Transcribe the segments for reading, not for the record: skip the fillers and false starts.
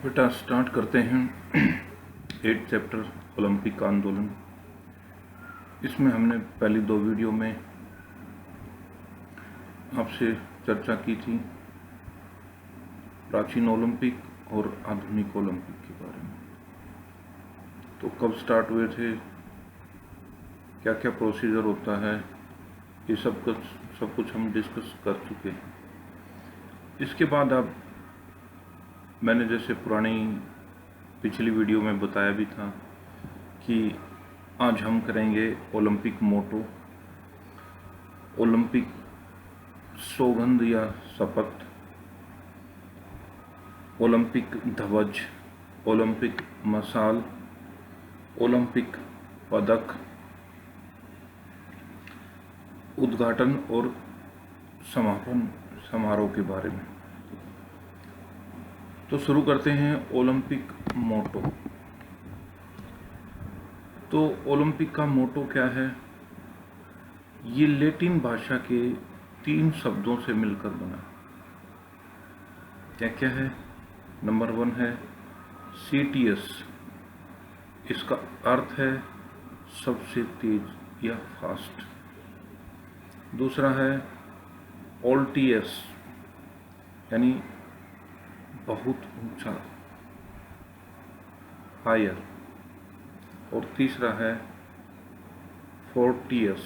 बेटा स्टार्ट करते हैं 8 चैप्टर ओलंपिक का आंदोलन। इसमें हमने पहली 2 वीडियो में आपसे चर्चा की थी प्राचीन ओलंपिक और आधुनिक ओलंपिक के बारे में। तो कब स्टार्ट हुए थे, क्या क्या प्रोसीजर होता है, ये सब कुछ हम डिस्कस कर चुके हैं। इसके बाद अब मैंने जैसे पिछली वीडियो में बताया भी था कि आज हम करेंगे ओलंपिक मोटो, ओलंपिक सौगंध या शपथ, ओलंपिक ध्वज, ओलंपिक मशाल, ओलंपिक पदक, उद्घाटन और समापन समारोह के बारे में। तो शुरू करते हैं ओलंपिक मोटो। तो ओलंपिक का मोटो क्या है? ये लैटिन भाषा के 3 शब्दों से मिलकर बना। क्या क्या है? नंबर 1 है सीटीएस, इसका अर्थ है सबसे तेज या फास्ट। दूसरा है ऑल्टीएस यानी बहुत ऊंचा, हायर। और तीसरा है फोर्टियस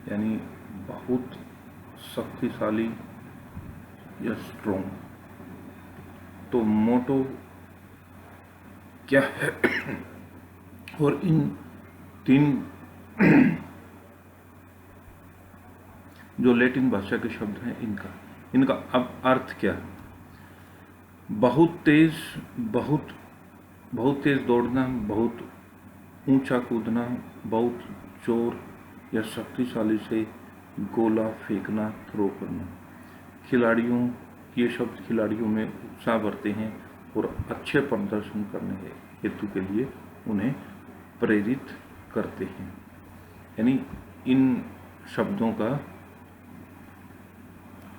यानी बहुत शक्तिशाली या स्ट्रोंग। तो मोटो क्या है और इन 3 जो लैटिन भाषा के शब्द हैं इनका अब अर्थ क्या है? बहुत तेज दौड़ना, बहुत ऊंचा कूदना, बहुत जोर या शक्तिशाली से गोला फेंकना, थ्रो करना। ये शब्द खिलाड़ियों में उत्साह भरते हैं और अच्छे प्रदर्शन करने हेतु के लिए उन्हें प्रेरित करते हैं। यानी इन शब्दों का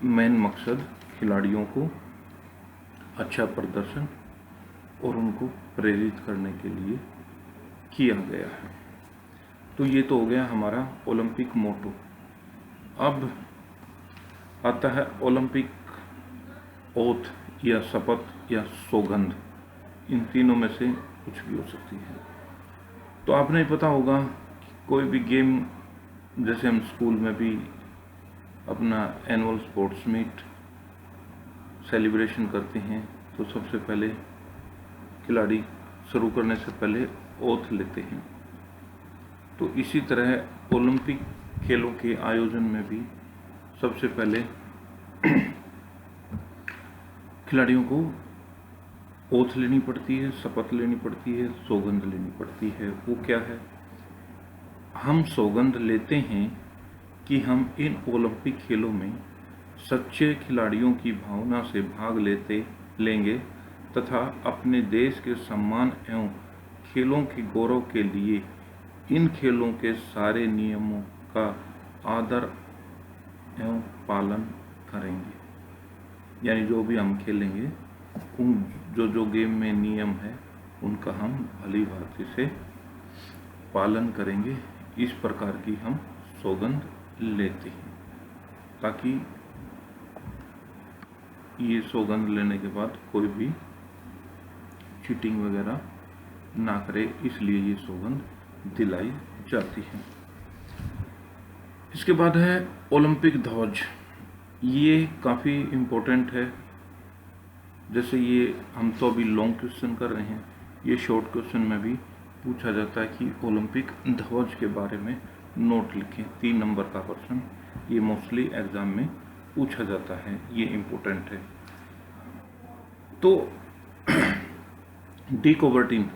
मेन मकसद खिलाड़ियों को अच्छा प्रदर्शन और उनको प्रेरित करने के लिए किया गया है। तो ये तो हो गया हमारा ओलंपिक मोटो। अब आता है ओलंपिक ओथ या शपथ या सौगंध। इन तीनों में से कुछ भी हो सकती है। तो आपने पता होगा कि कोई भी गेम, जैसे हम स्कूल में भी अपना एनुअल स्पोर्ट्स मीट सेलिब्रेशन करते हैं, तो सबसे पहले खिलाड़ी शुरू करने से पहले ओथ लेते हैं। तो इसी तरह ओलंपिक खेलों के आयोजन में भी सबसे पहले खिलाड़ियों को ओथ लेनी पड़ती है, शपथ लेनी पड़ती है, सौगंध लेनी पड़ती है। वो क्या है? हम सौगंध लेते हैं कि हम इन ओलंपिक खेलों में सच्चे खिलाड़ियों की भावना से भाग लेंगे तथा अपने देश के सम्मान एवं खेलों के गौरव के लिए इन खेलों के सारे नियमों का आदर एवं पालन करेंगे। यानी जो भी हम खेलेंगे, उन जो गेम में नियम है उनका हम भली भांति से पालन करेंगे। इस प्रकार की हम सौगंध लेते हैं ताकि ये सौगंध लेने के बाद कोई भी चीटिंग वगैरह ना करे, इसलिए ये सौगंध दिलाई जाती है। इसके बाद है ओलंपिक ध्वज। ये काफ़ी इम्पोर्टेंट है। जैसे ये हम तो अभी लॉन्ग क्वेश्चन कर रहे हैं, ये शॉर्ट क्वेश्चन में भी पूछा जाता है कि ओलंपिक ध्वज के बारे में नोट लिखें। 3 नंबर का क्वेश्चन ये मोस्टली एग्जाम में पूछा जाता है, ये इम्पोर्टेंट है। तो डी कुबर्टिन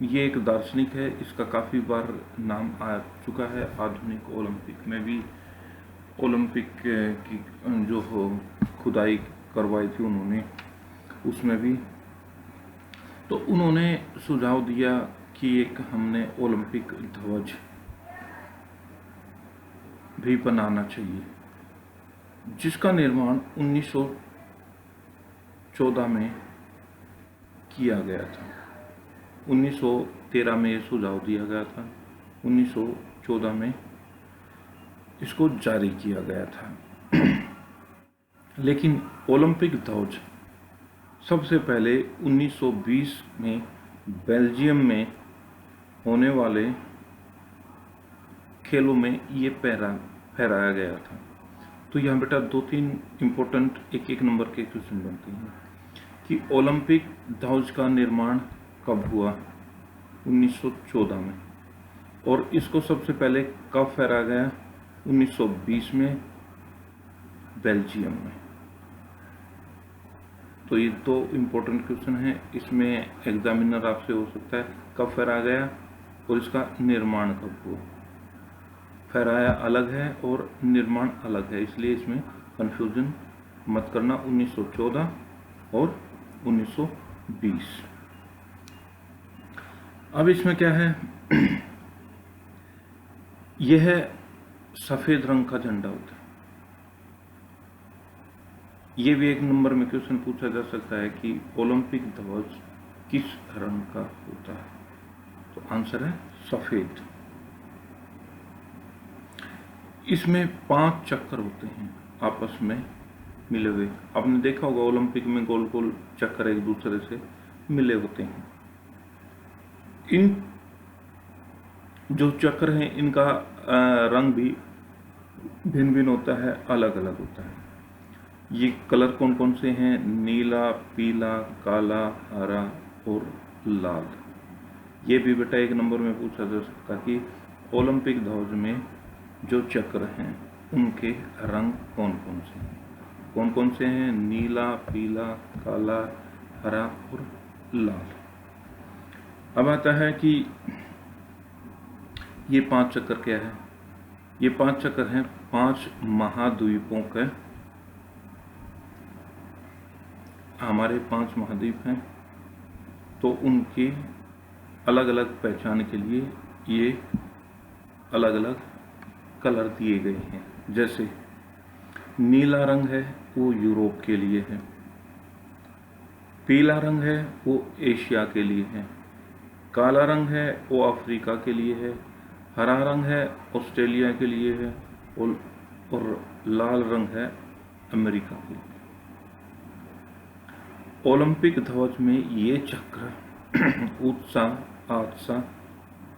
ये एक दार्शनिक है, इसका काफ़ी बार नाम आ चुका है। आधुनिक ओलंपिक में भी ओलंपिक की जो खुदाई करवाई थी उन्होंने, उसमें भी तो उन्होंने सुझाव दिया कि एक हमने ओलंपिक ध्वज भी बनाना चाहिए, जिसका निर्माण 1914 में किया गया था। 1913 में ये सुझाव दिया गया था, 1914 में इसको जारी किया गया था। लेकिन ओलंपिक ध्वज सबसे पहले 1920 में बेल्जियम में होने वाले खेलों में ये फहराया गया था। तो यहाँ बेटा 2-3 इम्पोर्टेंट एक नंबर के क्वेश्चन बनते हैं कि ओलंपिक ध्वज का निर्माण कब हुआ? 1914 में। और इसको सबसे पहले कब फहराया गया? 1920 में बेल्जियम में। तो ये 2 इम्पोर्टेंट क्वेश्चन हैं। इसमें एग्जामिनर आपसे हो सकता है कब फहराया गया और इसका निर्माण कब हुआ। फहराया अलग है और निर्माण अलग है, इसलिए इसमें कंफ्यूजन मत करना। 1914 और 1920। अब इसमें क्या है, यह सफेद रंग का झंडा होता है। ये भी 1 नंबर में क्वेश्चन पूछा जा सकता है कि ओलंपिक ध्वज किस रंग का होता है? तो आंसर है सफेद। इसमें 5 चक्कर होते हैं आपस में मिले हुए। आपने देखा होगा ओलंपिक में गोल गोल चक्कर एक दूसरे से मिले होते हैं। इन जो चक्र हैं इनका रंग भी भिन्न भिन्न होता है, अलग अलग होता है। ये कलर कौन कौन से हैं? नीला, पीला, काला, हरा और लाल। ये भी बेटा 1 नंबर में पूछा जा सकता कि ओलंपिक ध्वज में जो चक्र हैं उनके रंग कौन कौन से हैं? कौन कौन से हैं? नीला, पीला, काला, हरा और लाल। अब आता है कि ये 5 चक्र क्या है? ये 5 चक्र हैं 5 महाद्वीपों के। हमारे 5 महाद्वीप हैं, तो उनके अलग अलग पहचान के लिए ये अलग अलग कलर दिए गए हैं। जैसे नीला रंग है वो यूरोप के लिए है, पीला रंग है वो एशिया के लिए है, काला रंग है वो अफ्रीका के लिए है, हरा रंग है ऑस्ट्रेलिया के लिए है और लाल रंग है अमेरिका के लिए। ओलंपिक ध्वज में ये चक्र उत्साह,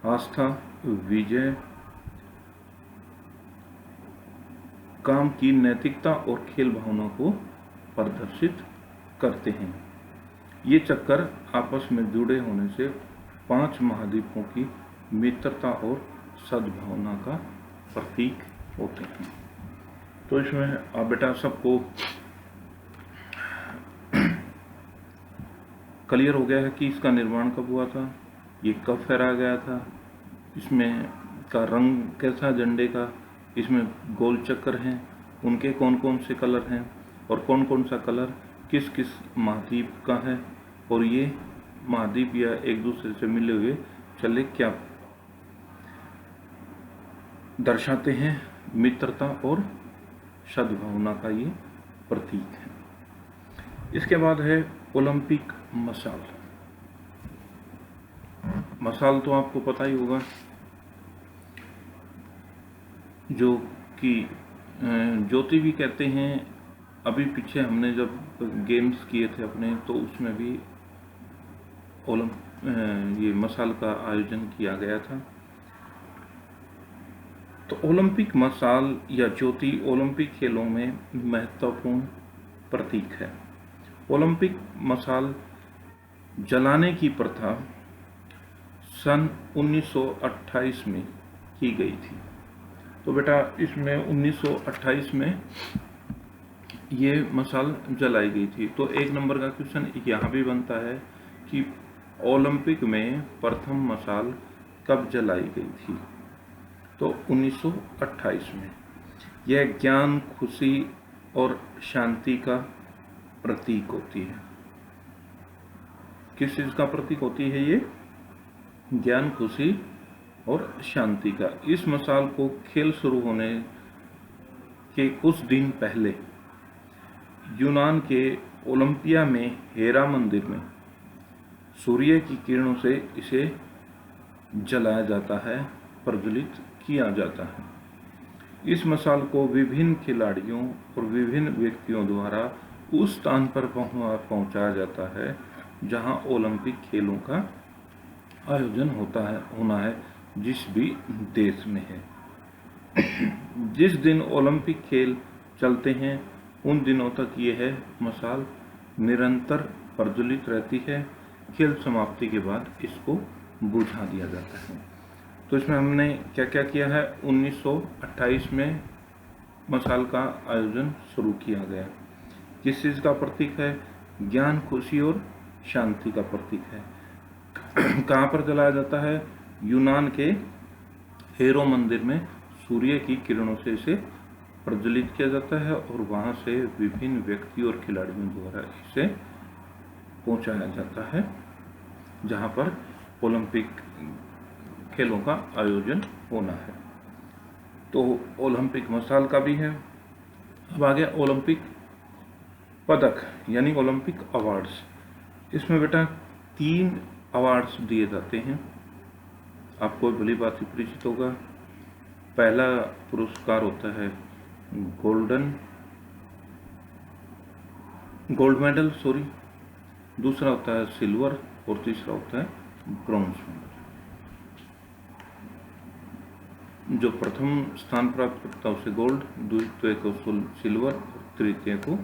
आस्था, विजय, काम की नैतिकता और खेल भावना को प्रदर्शित करते हैं। ये चक्कर आपस में जुड़े होने से 5 महाद्वीपों की मित्रता और सद्भावना का प्रतीक होते हैं। तो इसमें आप बेटा सबको क्लियर हो गया है कि इसका निर्माण कब हुआ था, ये कब फहराया गया था, इसमें का रंग कैसा झंडे का, इसमें गोल चक्र हैं, उनके कौन कौन से कलर हैं और कौन कौन सा कलर किस किस महाद्वीप का है, और ये महाद्वीप या एक दूसरे से मिले हुए चले क्या दर्शाते हैं, मित्रता और सद्भावना का ये प्रतीक है। इसके बाद है ओलंपिक मशाल। मशाल तो आपको पता ही होगा, जो कि ज्योति भी कहते हैं। अभी पीछे हमने जब गेम्स किए थे अपने, तो उसमें भी ये मशाल का आयोजन किया गया था। तो ओलंपिक मशाल या ज्योति ओलंपिक खेलों में महत्वपूर्ण प्रतीक है। ओलंपिक मशाल जलाने की प्रथा सन 1928 में की गई थी। तो बेटा इसमें 1928 में ये मशाल जलाई गई थी। तो 1 नंबर का क्वेश्चन यहाँ भी बनता है कि ओलंपिक में प्रथम मशाल कब जलाई गई थी? तो 1928 में। यह ज्ञान, खुशी और शांति का प्रतीक होती है। किस चीज का प्रतीक होती है ये? ज्ञान, खुशी और शांति का। इस मशाल को खेल शुरू होने के कुछ दिन पहले यूनान के ओलंपिया में हेरा मंदिर में सूर्य की किरणों से इसे जलाया जाता है, प्रज्वलित किया जाता है। इस मशाल को विभिन्न खिलाड़ियों और विभिन्न व्यक्तियों द्वारा उस स्थान पर पहुंचाया जाता है जहां ओलंपिक खेलों का आयोजन होना है, जिस भी देश में है। जिस दिन ओलंपिक खेल चलते हैं उन दिनों तक यह मशाल निरंतर प्रज्वलित रहती है। खेल समाप्ति के बाद इसको बुझा दिया जाता है। तो इसमें हमने क्या क्या किया है, 1928 में मशाल का आयोजन शुरू किया गया। किस चीज़ का प्रतीक है? ज्ञान, खुशी और शांति का प्रतीक है। कहाँ पर जलाया जाता है? यूनान के हेरो मंदिर में सूर्य की किरणों से इसे प्रज्वलित किया जाता है और वहाँ से विभिन्न व्यक्ति और खिलाड़ियों द्वारा इसे पहुँचाया जाता है जहाँ पर ओलंपिक खेलों का आयोजन होना है। तो ओलंपिक मशाल का भी है। अब आ गया ओलंपिक पदक यानी ओलंपिक अवार्ड्स। इसमें बेटा 3 अवार्ड्स दिए जाते हैं, आपको भली बात ही परिचित होगा। पहला पुरस्कार होता है गोल्ड मेडल, दूसरा होता है सिल्वर और तीसरा होता है ब्रॉन्ज मेडल। जो प्रथम स्थान प्राप्त करता है उसे गोल्ड, द्वितीय को सिल्वर और तृतीय को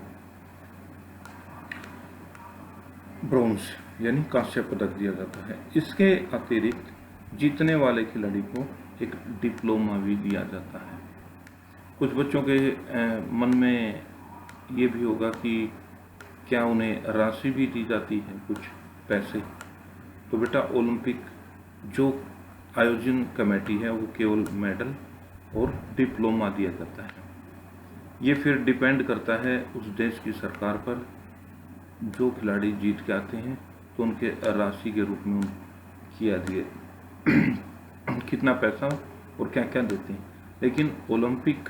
ब्रॉन्ज यानी कांस्य पदक दिया जाता है। इसके अतिरिक्त जीतने वाले खिलाड़ी को एक डिप्लोमा भी दिया जाता है। कुछ बच्चों के मन में ये भी होगा कि क्या उन्हें राशि भी दी जाती है, कुछ पैसे? तो बेटा ओलंपिक जो आयोजन कमेटी है वो केवल मेडल और डिप्लोमा दिया जाता है। ये फिर डिपेंड करता है उस देश की सरकार पर। जो खिलाड़ी जीत के आते हैं तो उनके राशि के रूप में किया दिए कितना पैसा और क्या क्या देते हैं। लेकिन ओलंपिक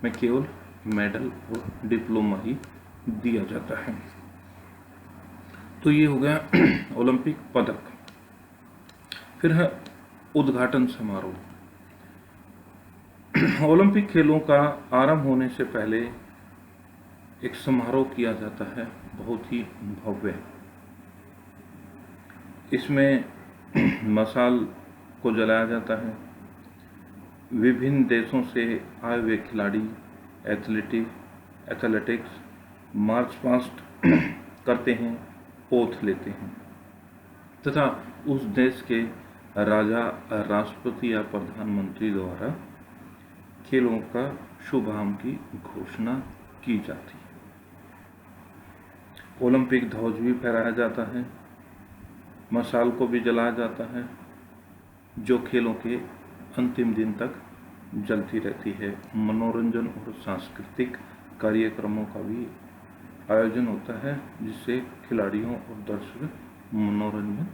में केवल मेडल और डिप्लोमा ही दिया जाता है। तो ये हो गया ओलंपिक पदक। फिर है उद्घाटन समारोह। ओलंपिक खेलों का आरंभ होने से पहले एक समारोह किया जाता है, बहुत ही भव्य। इसमें मशाल को जलाया जाता है। विभिन्न देशों से आए हुए खिलाड़ी एथलेटिक्स मार्च पास्ट करते हैं, ओथ लेते हैं तथा उस देश के राजा, राष्ट्रपति या प्रधानमंत्री द्वारा खेलों का शुभारंभ की घोषणा की जाती है। ओलंपिक ध्वज भी फहराया जाता है, मशाल को भी जलाया जाता है, जो खेलों के अंतिम दिन तक जलती रहती है। मनोरंजन और सांस्कृतिक कार्यक्रमों का भी आयोजन होता है जिससे खिलाड़ियों और दर्शक मनोरंजन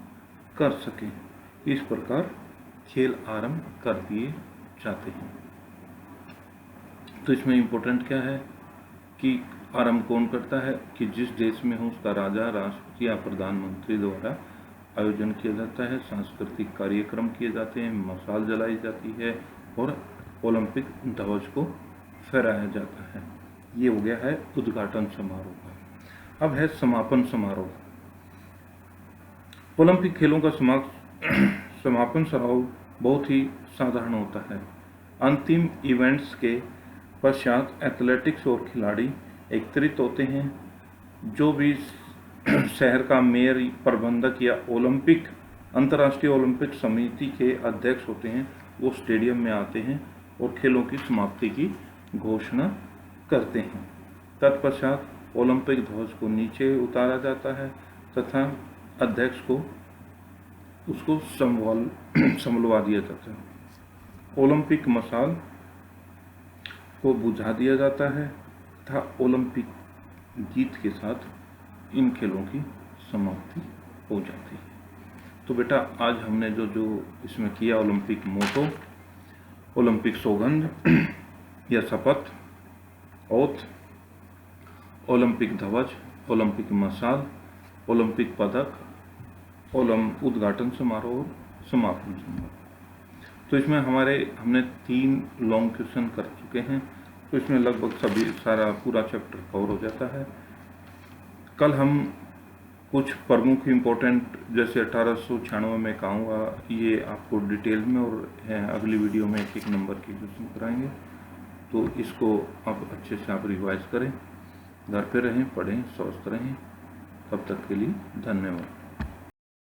कर सकें। इस प्रकार खेल आरंभ कर दिए जाते हैं। तो इसमें इम्पोर्टेंट क्या है कि आरंभ कौन करता है कि जिस देश में हो उसका राजा, राष्ट्रपति या प्रधानमंत्री द्वारा आयोजन किया जाता है, सांस्कृतिक कार्यक्रम किए जाते हैं, मशाल जलाई जाती है और ओलंपिक ध्वज को फहराया जाता है। ये हो गया है उद्घाटन समारोह का। अब है समापन समारोह। ओलंपिक खेलों का समापन समारोह बहुत ही साधारण होता है। अंतिम इवेंट्स के पश्चात एथलेटिक्स और खिलाड़ी एकत्रित होते हैं। जो भी शहर का मेयर, प्रबंधक या ओलंपिक अंतर्राष्ट्रीय ओलंपिक समिति के अध्यक्ष होते हैं वो स्टेडियम में आते हैं और खेलों की समाप्ति की घोषणा करते हैं। तत्पश्चात ओलंपिक ध्वज को नीचे उतारा जाता है तथा अध्यक्ष को उसको संभलवा दिया जाता है। ओलंपिक मशाल को बुझा दिया जाता है तथा ओलंपिक जीत के साथ इन खेलों की समाप्ति हो जाती है। तो बेटा आज हमने जो इसमें किया, ओलंपिक मोटो, ओलंपिक सौगंध या शपथ, ओथ, ओलंपिक ध्वज ओलंपिक मसाल, ओलंपिक पदक, उद्घाटन समारोह और समापन समारोह। तो इसमें हमने 3 लॉन्ग क्वेश्चन कर चुके हैं, तो इसमें लगभग सारा पूरा चैप्टर कवर हो जाता है। कल हम कुछ प्रमुख इम्पोर्टेंट जैसे 1896 में कहाँ हुआ ये आपको डिटेल में और अगली वीडियो में एक नंबर की क्वेश्चन कराएंगे। तो इसको आप अच्छे से आप रिवाइज करें, घर पे रहें, पढ़ें, स्वस्थ रहें। तब तक के लिए धन्यवाद।